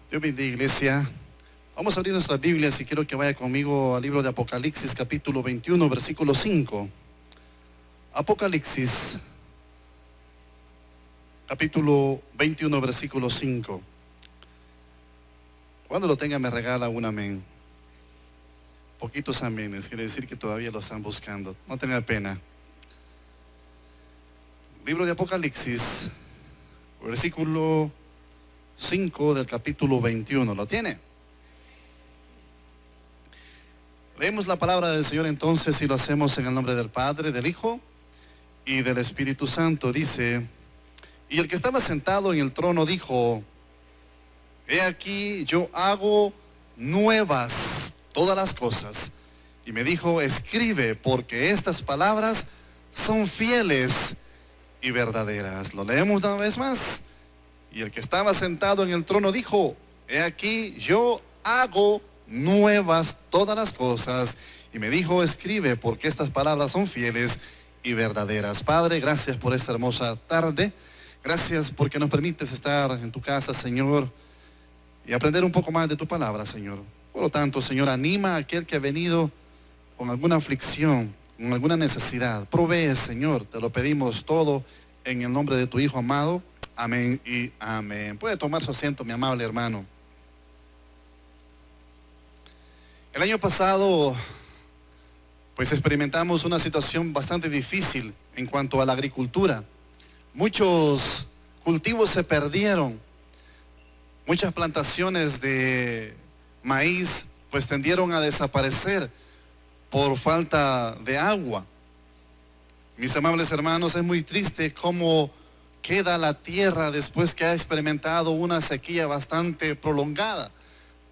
Dios bendiga, iglesia. Vamos a abrir nuestras Biblias y quiero que vaya conmigo al libro de Apocalipsis, capítulo 21, versículo 5. Apocalipsis, capítulo 21, versículo 5. Cuando lo tenga me regala un amén. Poquitos aménes, quiere decir que todavía lo están buscando. No tenga pena. Libro de Apocalipsis, versículo 5 del capítulo 21. ¿Lo tiene? Leemos la palabra del Señor entonces y lo hacemos en el nombre del Padre, del Hijo y del Espíritu Santo. Dice: y el que estaba sentado en el trono dijo: he aquí yo hago nuevas todas las cosas. Y me dijo: escribe, porque estas palabras son fieles y verdaderas. Lo leemos una vez más. Y el que estaba sentado en el trono dijo: he aquí yo hago nuevas todas las cosas. Y me dijo: escribe, porque estas palabras son fieles y verdaderas. Padre, gracias por esta hermosa tarde. Gracias porque nos permites estar en tu casa, Señor, y aprender un poco más de tu palabra, Señor. Por lo tanto, Señor, anima a aquel que ha venido con alguna aflicción, con alguna necesidad. Provee, Señor, te lo pedimos todo en el nombre de tu Hijo amado. Amén y amén. Puede tomar su asiento, mi amable hermano. El año pasado, pues experimentamos una situación bastante difícil en cuanto a la agricultura. Muchos cultivos se perdieron. Muchas plantaciones de maíz pues tendieron a desaparecer por falta de agua. Mis amables hermanos, es muy triste cómo queda la tierra después que ha experimentado una sequía bastante prolongada.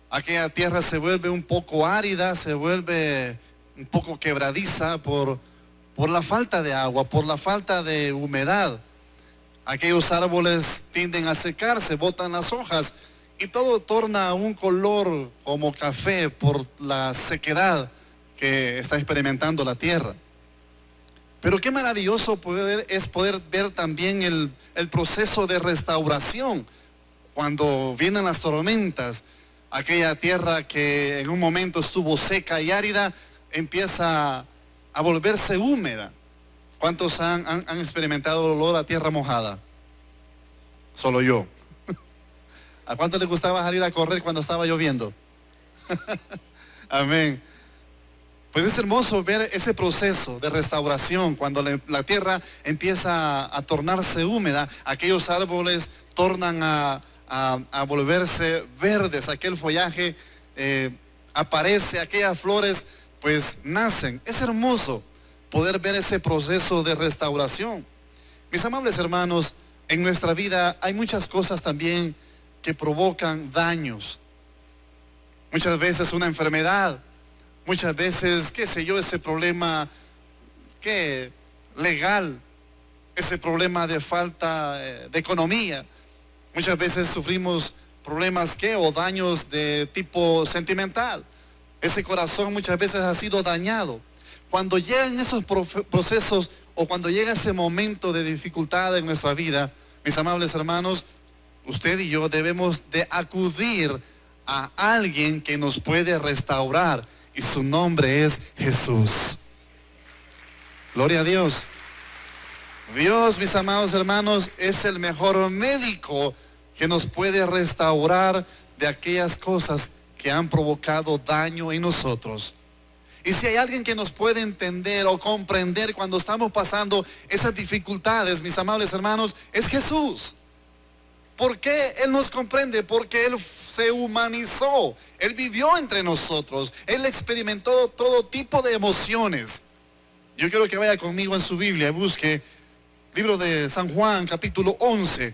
Aquella tierra se vuelve un poco árida, se vuelve un poco quebradiza por la falta de agua, por la falta de humedad. Aquellos árboles tienden a secarse, botan las hojas y todo torna a un color como café por la sequedad que está experimentando la tierra. Pero qué maravilloso es poder ver también el proceso de restauración cuando vienen las tormentas. Aquella tierra que en un momento estuvo seca y árida empieza a volverse húmeda. ¿Cuántos han experimentado el olor a tierra mojada? Solo yo. ¿A cuánto les gustaba salir a correr cuando estaba lloviendo? Amén. Pues es hermoso ver ese proceso de restauración cuando la tierra empieza a tornarse húmeda. Aquellos árboles tornan a volverse verdes, aquel follaje aparece, aquellas flores pues nacen. Es hermoso poder ver ese proceso de restauración. Mis amables hermanos, en nuestra vida hay muchas cosas también que provocan daños. Muchas veces una enfermedad, muchas veces, qué sé yo, ese problema legal, ese problema de falta de economía. Muchas veces sufrimos problemas o daños de tipo sentimental. Ese corazón muchas veces ha sido dañado. Cuando llegan esos procesos o cuando llega ese momento de dificultad en nuestra vida, mis amables hermanos, usted y yo debemos de acudir a alguien que nos puede restaurar y su nombre es Jesús. Gloria a Dios. Dios, mis amados hermanos, es el mejor médico que nos puede restaurar de aquellas cosas que han provocado daño en nosotros. Y si hay alguien que nos puede entender o comprender cuando estamos pasando esas dificultades, mis amables hermanos, es Jesús. ¿Por qué Él nos comprende? Porque Él se humanizó, Él vivió entre nosotros, Él experimentó todo tipo de emociones. Yo quiero que vaya conmigo en su Biblia y busque libro de San Juan, capítulo 11.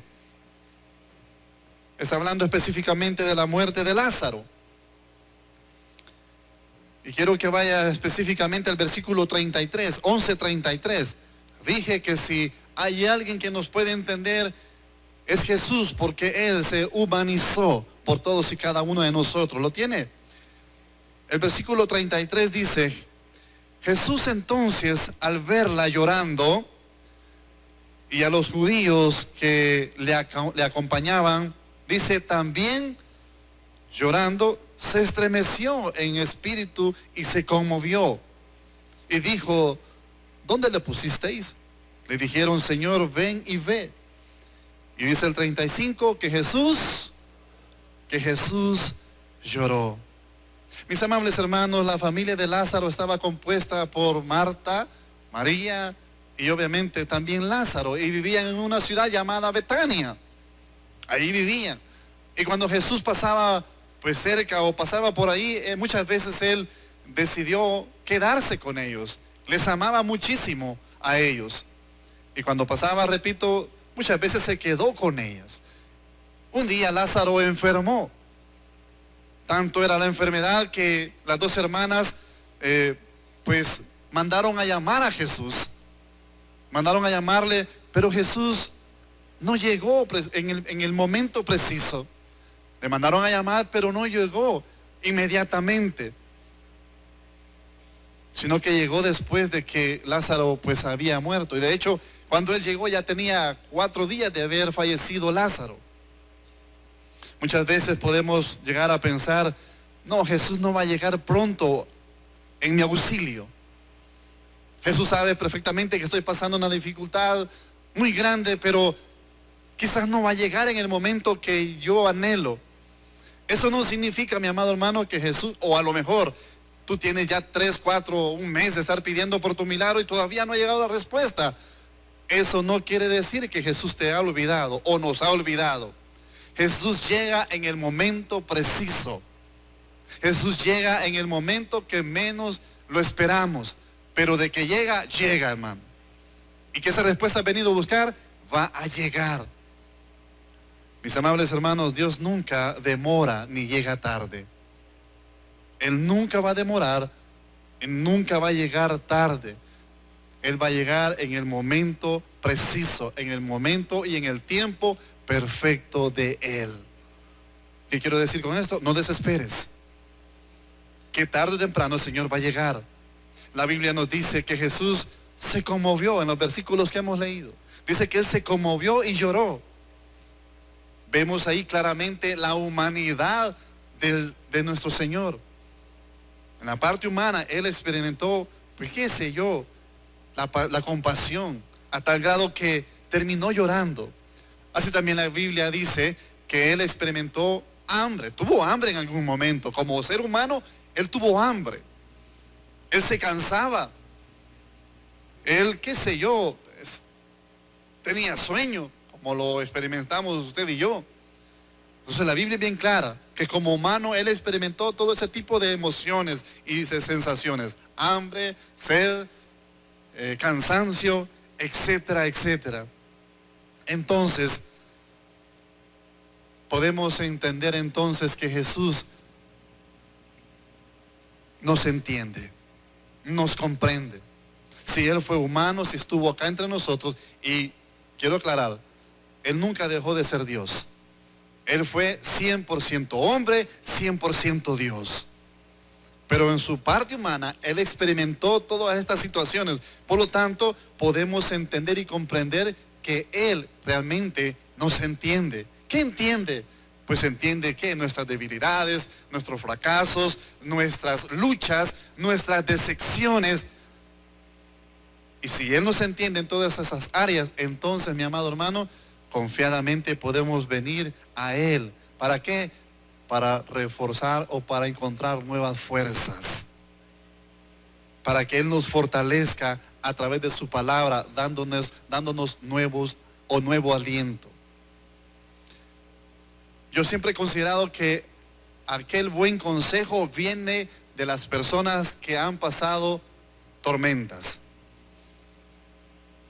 Está hablando específicamente de la muerte de Lázaro. Y quiero que vaya específicamente al versículo 33, 11:33. Dije que si hay alguien que nos puede entender, es Jesús, porque Él se humanizó por todos y cada uno de nosotros. ¿Lo tiene? El versículo 33 dice: Jesús entonces, al verla llorando, y a los judíos que le acompañaban, dice: también llorando, se estremeció en espíritu y se conmovió. Y dijo, ¿dónde le pusisteis? Le dijeron, Señor, ven y ve. Y dice el 35 que Jesús lloró. Mis amables hermanos, la familia de Lázaro estaba compuesta por Marta, María y obviamente también Lázaro, y vivían en una ciudad llamada Betania. Ahí vivían. Y cuando Jesús pasaba pues cerca o pasaba por ahí, muchas veces él decidió quedarse con ellos. Les amaba muchísimo a ellos. Y cuando pasaba, repito, muchas veces se quedó con ellas. Un día Lázaro enfermó. Tanto era la enfermedad que las dos hermanas pues mandaron a llamar a Jesús. Mandaron a llamarle, pero Jesús no llegó en el momento preciso. Le mandaron a llamar, pero no llegó inmediatamente, sino que llegó después de que Lázaro pues había muerto. Y de hecho, cuando él llegó ya tenía 4 días de haber fallecido Lázaro. Muchas veces podemos llegar a pensar, no, Jesús no va a llegar pronto en mi auxilio. Jesús sabe perfectamente que estoy pasando una dificultad muy grande, pero quizás no va a llegar en el momento que yo anhelo. Eso no significa, mi amado hermano, que Jesús, o a lo mejor tú tienes ya 3, 4, un mes de estar pidiendo por tu milagro y todavía no ha llegado la respuesta. Eso no quiere decir que Jesús te ha olvidado o nos ha olvidado. Jesús llega en el momento preciso. Jesús llega en el momento que menos lo esperamos. Pero de que llega, llega, hermano. Y que esa respuesta ha venido a buscar, va a llegar. Mis amables hermanos, Dios nunca demora ni llega tarde. Él nunca va a demorar, Él nunca va a llegar tarde. Él va a llegar en el momento preciso, en el momento y en el tiempo perfecto de Él. ¿Qué quiero decir con esto? No desesperes. Que tarde o temprano el Señor va a llegar. La Biblia nos dice que Jesús se conmovió en los versículos que hemos leído. Dice que Él se conmovió y lloró. Vemos ahí claramente la humanidad de nuestro Señor. En la parte humana, Él experimentó, pues qué sé yo, la compasión, a tal grado que terminó llorando. Así también la Biblia dice que Él experimentó hambre, tuvo hambre en algún momento. Como ser humano, Él tuvo hambre. Él se cansaba. Él, qué sé yo, tenía sueño, como lo experimentamos usted y yo. Entonces la Biblia es bien clara, que como humano Él experimentó todo ese tipo de emociones y de sensaciones. Hambre, sed, cansancio, etcétera, etcétera. Entonces, podemos entender entonces que Jesús nos entiende, nos comprende. Si Él fue humano, si estuvo acá entre nosotros, y quiero aclarar, Él nunca dejó de ser Dios. Él fue 100% hombre, 100% Dios. Pero en su parte humana, Él experimentó todas estas situaciones. Por lo tanto, podemos entender y comprender que Él realmente nos entiende. ¿Qué entiende? Pues entiende que nuestras debilidades, nuestros fracasos, nuestras luchas, nuestras decepciones. Y si Él nos entiende en todas esas áreas, entonces, mi amado hermano, confiadamente podemos venir a Él. ¿Para qué? Para reforzar o para encontrar nuevas fuerzas. Para que Él nos fortalezca a través de su palabra, dándonos nuevo aliento. Yo siempre he considerado que aquel buen consejo viene de las personas que han pasado tormentas.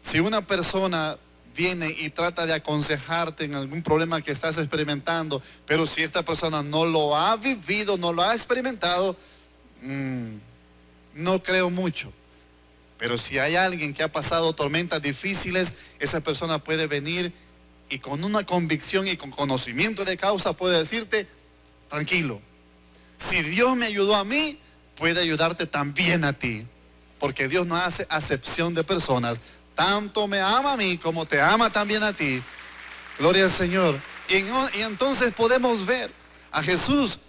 Si una persona viene y trata de aconsejarte en algún problema que estás experimentando, pero si esta persona no lo ha vivido, no lo ha experimentado, no creo mucho. Pero si hay alguien que ha pasado tormentas difíciles, esa persona puede venir y con una convicción y con conocimiento de causa puede decirte, tranquilo, si Dios me ayudó a mí, puede ayudarte también a ti, porque Dios no hace acepción de personas. Tanto me ama a mí como te ama también a ti. Gloria al Señor. Y entonces podemos ver a Jesús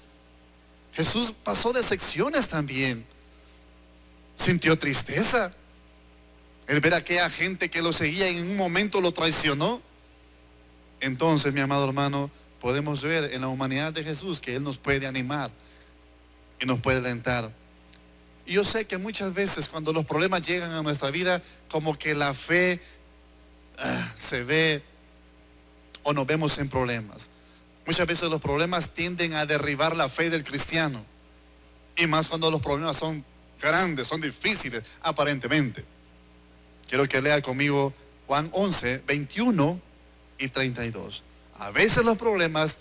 Jesús pasó decepciones también. Sintió tristeza. El ver a aquella gente que lo seguía y en un momento lo traicionó. Entonces, mi amado hermano, podemos ver en la humanidad de Jesús que Él nos puede animar y nos puede alentar. Y yo sé que muchas veces cuando los problemas llegan a nuestra vida, como que la fe se ve o nos vemos en problemas. Muchas veces los problemas tienden a derribar la fe del cristiano. Y más cuando los problemas son grandes, son difíciles, aparentemente. Quiero que lea conmigo Juan 11, 21 y 32. A veces los problemas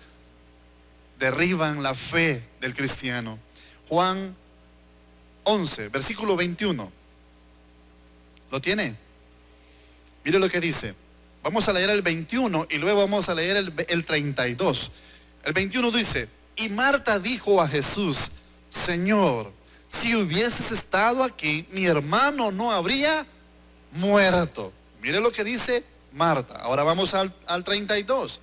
derriban la fe del cristiano. Juan 11, versículo 21. ¿Lo tiene? Mire lo que dice. Vamos a leer el 21 y luego vamos a leer el 32. El 21 dice: y Marta dijo a Jesús: Señor, si hubieses estado aquí, mi hermano no habría muerto. Mire lo que dice Marta. Ahora vamos al 32.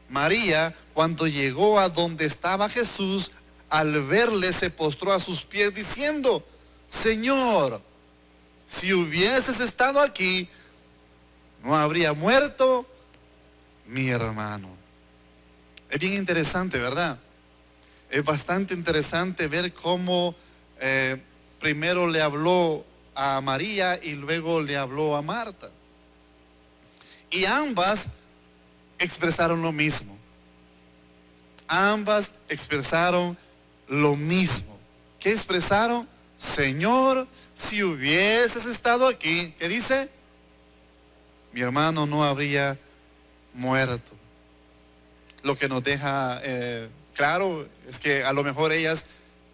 María, cuando llegó a donde estaba Jesús, al verle se postró a sus pies diciendo: Señor, si hubieses estado aquí, no habría muerto mi hermano. Es bien interesante, ¿verdad? Es bastante interesante ver cómo primero le habló a María y luego le habló a Marta. Y ambas expresaron lo mismo. Ambas expresaron lo mismo. ¿Qué expresaron? Señor, si hubieses estado aquí, ¿qué dice? Mi hermano no habría muerto. Lo que nos deja claro es que a lo mejor ellas,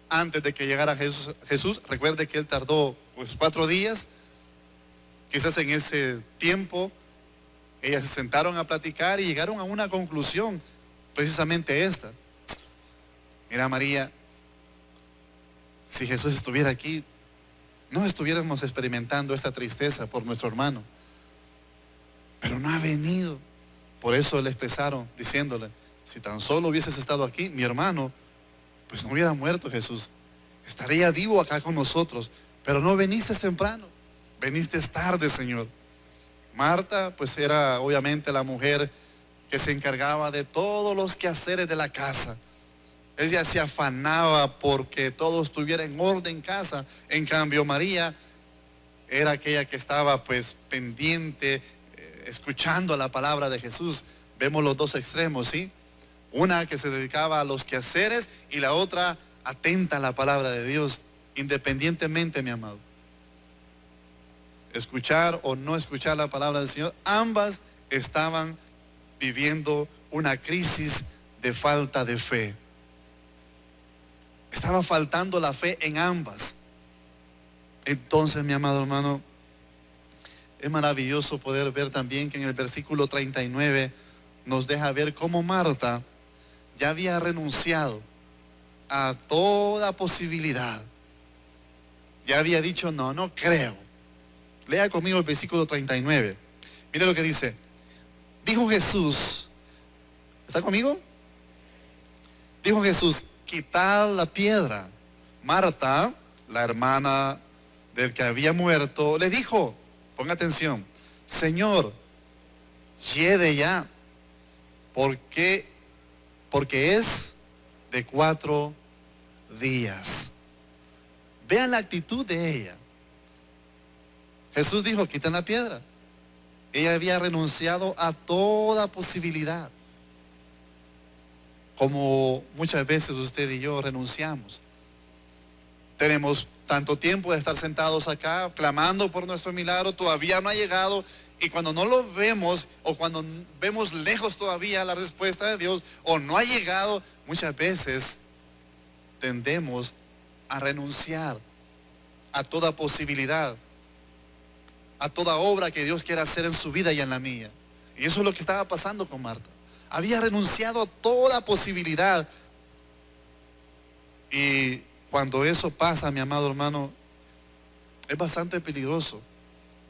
antes de que llegara Jesús, recuerde que Él tardó pues 4 días. Quizás en ese tiempo ellas se sentaron a platicar y llegaron a una conclusión, precisamente esta. Mira, María, si Jesús estuviera aquí, no estuviéramos experimentando esta tristeza por nuestro hermano. Pero no ha venido. Por eso le expresaron diciéndole: si tan solo hubieses estado aquí, mi hermano, pues no hubiera muerto Jesús. Estaría vivo acá con nosotros. Pero no viniste temprano, viniste tarde, Señor. Marta, pues era obviamente la mujer que se encargaba de todos los quehaceres de la casa. Ella se afanaba porque todo estuviera en orden en casa. En cambio, María era aquella que estaba pues pendiente, escuchando la palabra de Jesús. Vemos los dos extremos, ¿sí? Una que se dedicaba a los quehaceres y la otra atenta a la palabra de Dios. Independientemente, mi amado, escuchar o no escuchar la palabra del Señor, ambas estaban viviendo una crisis de falta de fe. Estaba faltando la fe en ambas. Entonces, mi amado hermano, es maravilloso poder ver también que en el versículo 39 nos deja ver cómo Marta ya había renunciado a toda posibilidad. Ya había dicho: no creo. Lea conmigo el versículo 39. Mire lo que dice. Dijo Jesús, ¿está conmigo? Dijo Jesús: quitad la piedra. Marta, la hermana del que había muerto, le dijo, ponga atención: Señor, lleve ya, porque es de 4 días. Vean la actitud de ella. Jesús dijo: quiten la piedra. Ella había renunciado a toda posibilidad, como muchas veces usted y yo renunciamos. Tenemos tanto tiempo de estar sentados acá clamando por nuestro milagro, todavía no ha llegado, y cuando no lo vemos o cuando vemos lejos todavía la respuesta de Dios o no ha llegado, muchas veces tendemos a renunciar a toda posibilidad, a toda obra que Dios quiera hacer en su vida y en la mía. Y eso es lo que estaba pasando con Marta. Había renunciado a toda posibilidad. Y cuando eso pasa, mi amado hermano, es bastante peligroso,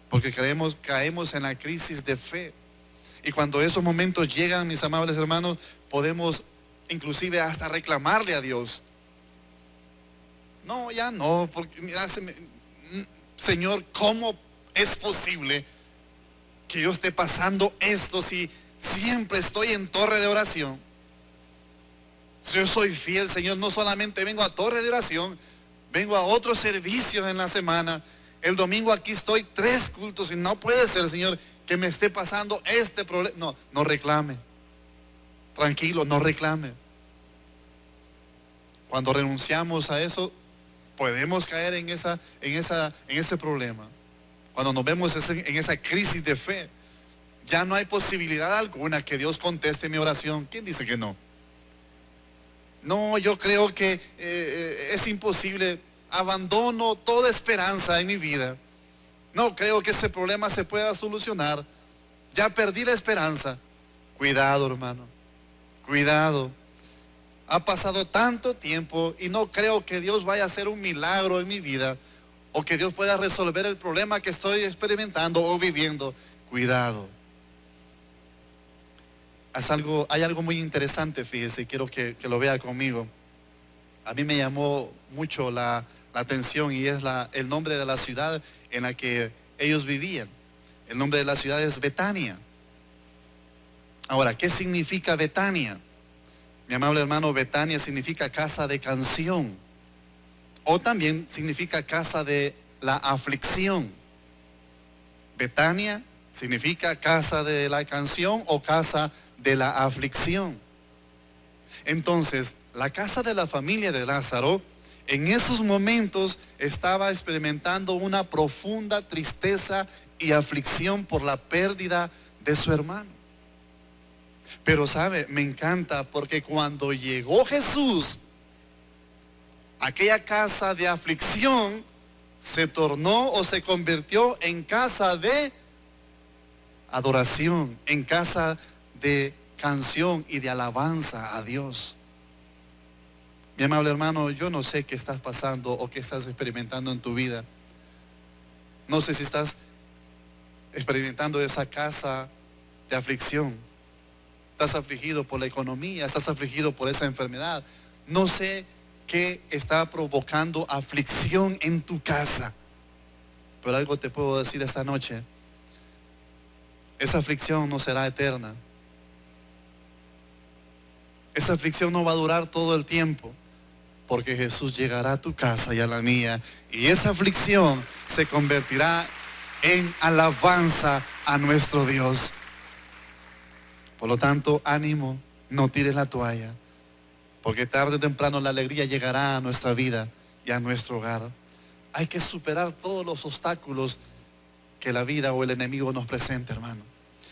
porque caemos en la crisis de fe. Y cuando esos momentos llegan, mis amables hermanos, podemos inclusive hasta reclamarle a Dios. No, ya no, porque mira, Señor, ¿cómo es posible que yo esté pasando esto si siempre estoy en torre de oración? Yo soy fiel, Señor, no solamente vengo a torre de oración, vengo a otros servicios en la semana. El domingo aquí estoy 3 cultos y no puede ser, Señor, que me esté pasando este problema. No, no reclame. Tranquilo, no reclame. Cuando renunciamos a eso, podemos caer en ese problema. Cuando nos vemos en esa crisis de fe, ya no hay posibilidad alguna que Dios conteste mi oración. ¿Quién dice que no? No, yo creo que es imposible. Abandono toda esperanza en mi vida. No creo que ese problema se pueda solucionar. Ya perdí la esperanza. Cuidado, hermano. Cuidado. Ha pasado tanto tiempo y no creo que Dios vaya a hacer un milagro en mi vida o que Dios pueda resolver el problema que estoy experimentando o viviendo. Cuidado. Hay algo muy interesante, fíjese, quiero que lo vea conmigo. A mí me llamó mucho la atención y es el nombre de la ciudad en la que ellos vivían. El nombre de la ciudad es Betania. Ahora, ¿qué significa Betania? Mi amable hermano, Betania significa casa de canción. O también significa casa de la aflicción. Betania significa casa de la canción o casa de la aflicción. Entonces, la casa de la familia de Lázaro en esos momentos estaba experimentando una profunda tristeza y aflicción por la pérdida de su hermano. Pero sabe, me encanta porque cuando llegó Jesús, aquella casa de aflicción se tornó o se convirtió en casa de adoración, en casa de canción y de alabanza a Dios. Mi amable hermano, yo no sé qué estás pasando o qué estás experimentando en tu vida. No sé si estás experimentando esa casa de aflicción. Estás afligido por la economía, estás afligido por esa enfermedad. No sé qué está provocando aflicción en tu casa. Pero algo te puedo decir esta noche. Esa aflicción no será eterna. Esa aflicción no va a durar todo el tiempo. Porque Jesús llegará a tu casa y a la mía. Y esa aflicción se convertirá en alabanza a nuestro Dios. Por lo tanto, ánimo, no tires la toalla. Porque tarde o temprano la alegría llegará a nuestra vida y a nuestro hogar. Hay que superar todos los obstáculos que la vida o el enemigo nos presenta, hermano.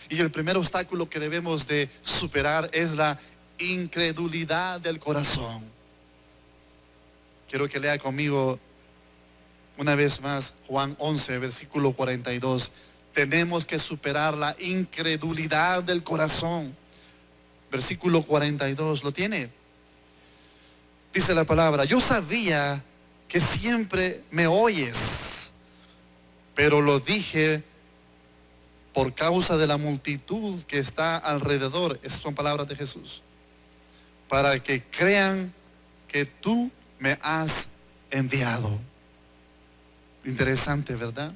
Y el primer obstáculo que debemos de superar es la incredulidad del corazón. Quiero que lea conmigo una vez más Juan 11, versículo 42. Tenemos que superar la incredulidad del corazón. Versículo 42, ¿lo tiene? Dice la palabra: yo sabía que siempre me oyes, pero lo dije por causa de la multitud que está alrededor. Esas son palabras de Jesús. Para que crean que tú me has enviado. Interesante, ¿verdad?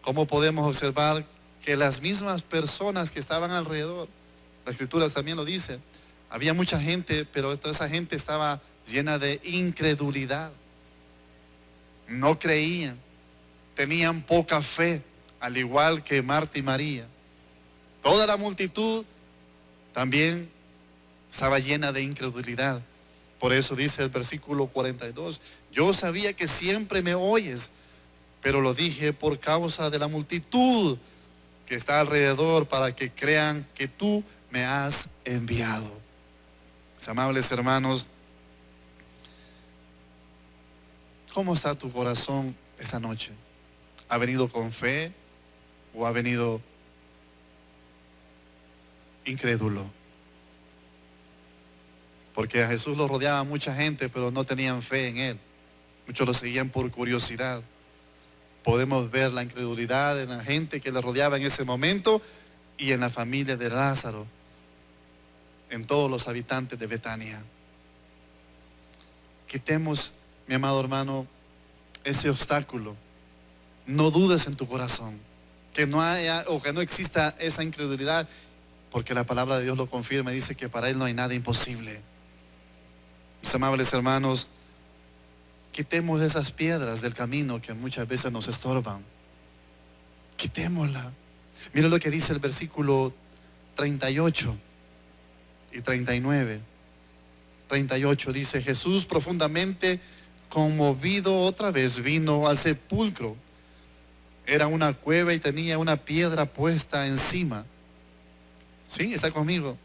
¿Cómo podemos observar que las mismas personas que estaban alrededor, la Escritura también lo dice, había mucha gente, pero toda esa gente estaba llena de incredulidad. No creían, tenían poca fe, al igual que Marta y María. Toda la multitud también estaba llena de incredulidad. Por eso dice el versículo 42, yo sabía que siempre me oyes, pero lo dije por causa de la multitud que está alrededor, para que crean que tú me has enviado. Mis amables hermanos, ¿cómo está tu corazón esta noche? ¿Ha venido con fe o ha venido incrédulo? Porque a Jesús lo rodeaba mucha gente, pero no tenían fe en Él. Muchos lo seguían por curiosidad. Podemos ver la incredulidad en la gente que le rodeaba en ese momento y en la familia de Lázaro, en todos los habitantes de Betania. Quitemos, mi amado hermano, ese obstáculo, no dudes en tu corazón, que no haya o que no exista esa incredulidad, porque la palabra de Dios lo confirma y dice que para Él no hay nada imposible. Mis amables hermanos, quitemos esas piedras del camino que muchas veces nos estorban. Quitémosla. Mira lo que dice el versículo 38 y 39. 38 dice: Jesús, profundamente conmovido, otra vez vino al sepulcro. Era una cueva y tenía una piedra puesta encima. ¿Sí? ¿Está conmigo?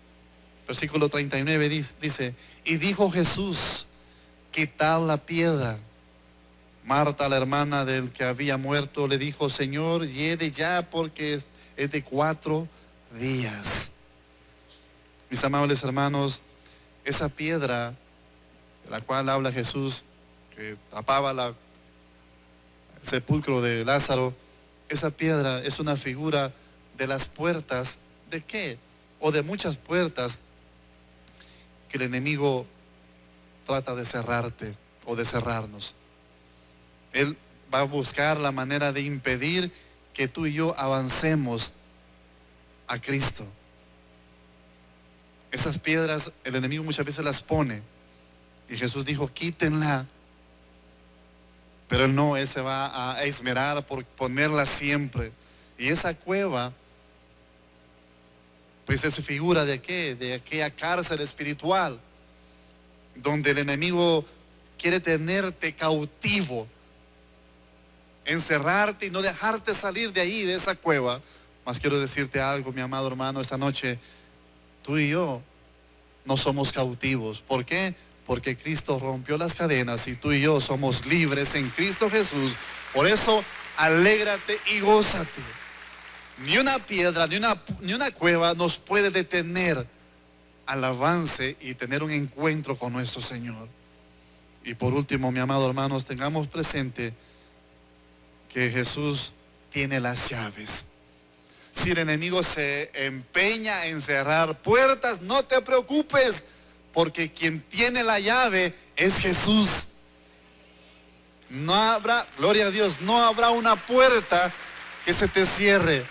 Versículo 39 dice: y dijo Jesús, quitad la piedra. Marta, la hermana del que había muerto, le dijo: Señor, hiede ya, porque es de 4 días. Mis amables hermanos, esa piedra de la cual habla Jesús, que tapaba el sepulcro de Lázaro, esa piedra es una figura de las puertas. ¿De qué? O de muchas puertas que el enemigo trata de cerrarte o de cerrarnos. Él va a buscar la manera de impedir que tú y yo avancemos a Cristo. Esas piedras el enemigo muchas veces las pone, y Jesús dijo: quítenla. Pero él se va a esmerar por ponerla siempre. Y esa cueva, pues es figura de qué? De aquella cárcel espiritual, donde el enemigo quiere tenerte cautivo, encerrarte y no dejarte salir de ahí, de esa cueva. Mas quiero decirte algo, mi amado hermano, esta noche, tú y yo no somos cautivos. ¿Por qué? Porque Cristo rompió las cadenas y tú y yo somos libres en Cristo Jesús. Por eso, alégrate y gózate. Ni una piedra, ni una cueva nos puede detener al avance y tener un encuentro con nuestro Señor. Y por último, mi amado hermanos, tengamos presente que Jesús tiene las llaves. Si el enemigo se empeña en cerrar puertas, no te preocupes, porque quien tiene la llave es Jesús. No habrá, gloria a Dios, no habrá una puerta que se te cierre.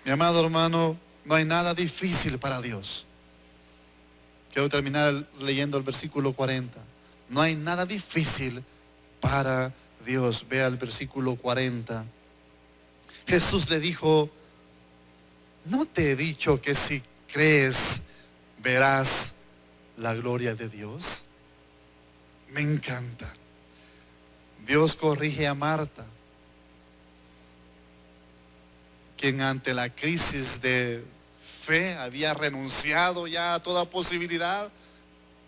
Mi amado hermano, no hay nada difícil para Dios. Quiero terminar leyendo el versículo 40. No hay nada difícil para Dios. Vea el versículo 40. Jesús le dijo: ¿no te he dicho que si crees verás la gloria de Dios? Me encanta. Dios corrige a Marta, quien ante la crisis de fe había renunciado ya a toda posibilidad.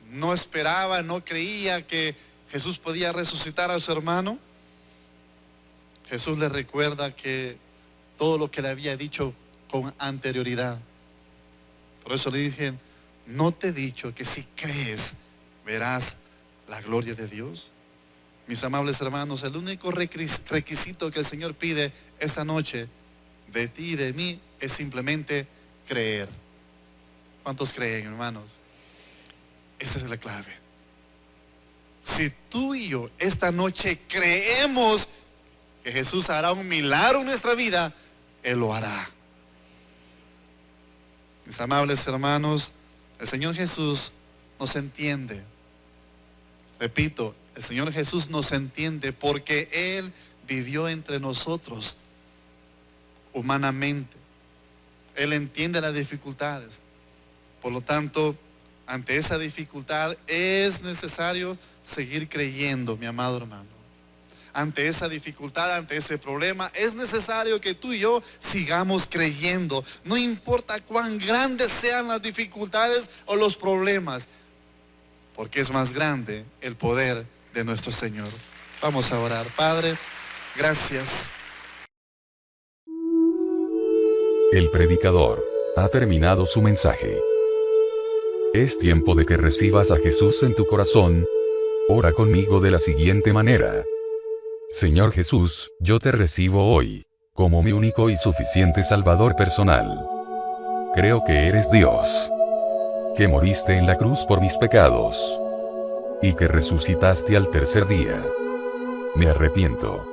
No esperaba, no creía que Jesús podía resucitar a su hermano. Jesús le recuerda que todo lo que le había dicho con anterioridad. Por eso le dije: ¿no te he dicho que si crees verás la gloria de Dios? Mis amables hermanos, el único requisito que el Señor pide esta noche de ti y de mí es simplemente creer. ¿Cuántos creen, hermanos? Esa es la clave. Si tú y yo esta noche creemos que Jesús hará un milagro en nuestra vida, Él lo hará. Mis amables hermanos, el Señor Jesús nos entiende. Repito, el Señor Jesús nos entiende porque Él vivió entre nosotros humanamente. Él entiende las dificultades. Por lo tanto, ante esa dificultad es necesario seguir creyendo, mi amado hermano. Ante esa dificultad, ante ese problema, es necesario que tú y yo sigamos creyendo. No importa cuán grandes sean las dificultades o los problemas, porque es más grande el poder de nuestro Señor. Vamos a orar. Padre, gracias. El predicador ha terminado su mensaje. Es tiempo de que recibas a Jesús en tu corazón. Ora conmigo de la siguiente manera: Señor Jesús, yo te recibo hoy, como mi único y suficiente Salvador personal. Creo que eres Dios, que moriste en la cruz por mis pecados. y que resucitaste al tercer día. Me arrepiento.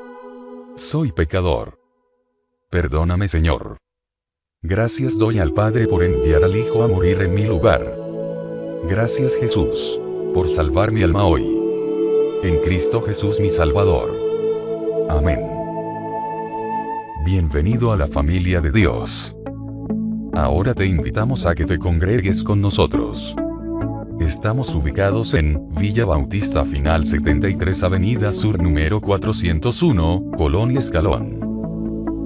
Soy pecador. Perdóname, Señor. Gracias doy al Padre por enviar al Hijo a morir en mi lugar. Gracias, Jesús, por salvar mi alma hoy. En Cristo Jesús mi Salvador. Amén. Bienvenido a la familia de Dios. Ahora te invitamos a que te congregues con nosotros. Estamos ubicados en Villa Bautista Final 73 Avenida Sur número 401, Colonia Escalón.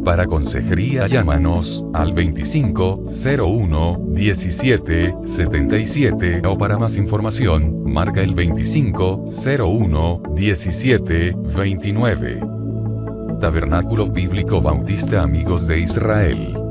Para consejería llámanos al 2501-1777 o para más información, marca el 2501-1729. Tabernáculo Bíblico Bautista Amigos de Israel.